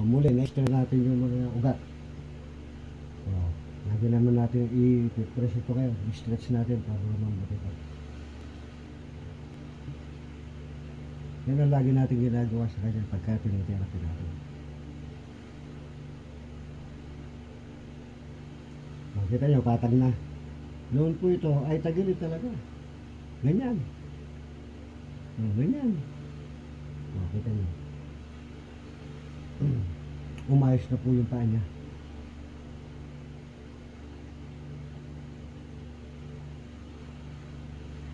muli, na-extra natin yung mga ugat. Lagi naman natin i-press ito kayo. I-stretch natin para lumambot ito. Yan ang lagi natin ginagawa sa kanya pagka tinitherapy natin. Makita nyo, patag na. Noon po ito ay tagilid talaga. Ganyan. Ganyan. Makita nyo. Umayos na po yung paa niya.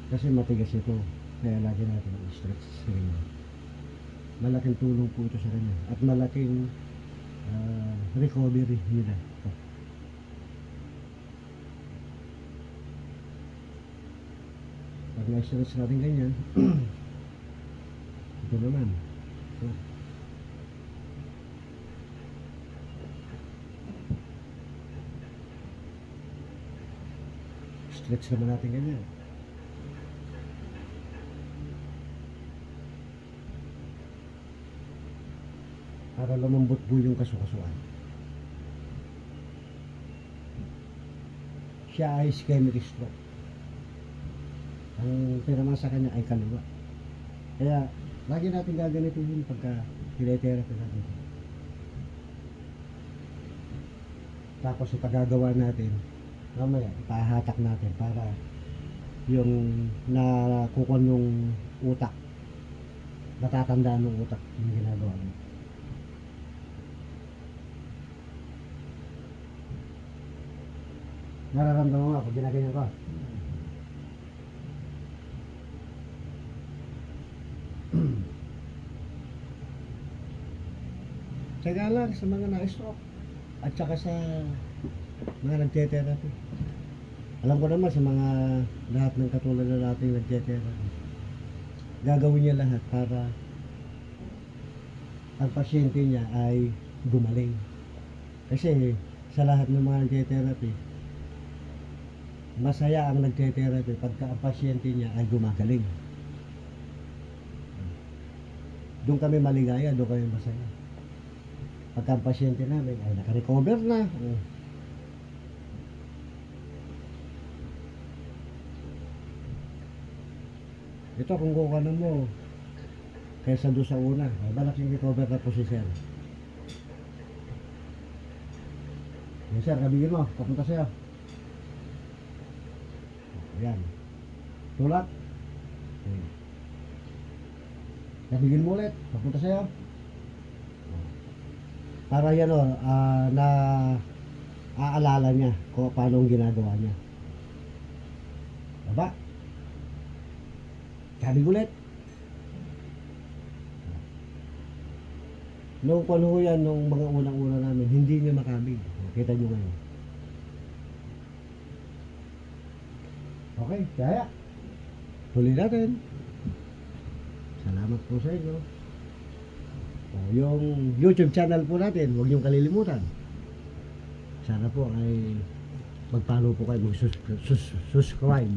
Kasi matigas ito. Kaya lagi natin i-stretch sa kanya. Malaking tulong po ito sa kanya. At malaking recovery nila. Ito. Pag na-stretch natin ganyan, ito naman. Ito. Stretch naman natin ganyan. Para lumambot po yung kasukasuan. Siya ay ischemic stroke. Ang pinama sa kanya ay kaliwa. Kaya lagi natin gaganituhin pagka therapy natin. Tapos ipagagawa natin, mamaya ipahatak natin para yung nakukuha yung utak, natatandaan ng utak yung ginagawa natin. Nararamdaman mo ako, ginaganyan ko. Tsaga lang sa mga na-stroke at saka sa mga nagte-therapy. Alam ko naman sa mga lahat ng katulad na nating nagte-therapy, gagawin niya lahat para ang pasyente niya ay gumaling. Kasi sa lahat ng mga nagte-therapy, masaya ang nagte-therapy pagka ang pasyente niya ay gumagaling. Doon kami maligaya, doon kami masaya. Pagka ang pasyente namin ay nakarecover na. Ito kung kukuhanan mo kaysa doon sa una, ay malaking recover na po si sir. Yes sir, kabigin mo, papunta sa'yo. Ayan. Tulak. Nabigin mo ulit. Papunta sa'yo. Para yan na aalala niya kung paano ang ginagawa niya. Baba. Kabig ulit. Nung paano yan, nung mga unang-una namin, hindi niya makabig. Kita niyo ngayon. Okay, kaya tuloy natin. Salamat po sa inyo. Yung YouTube channel po natin, huwag niyong kalilimutan. Sana po ay mag-follow po kayo, mag-subscribe.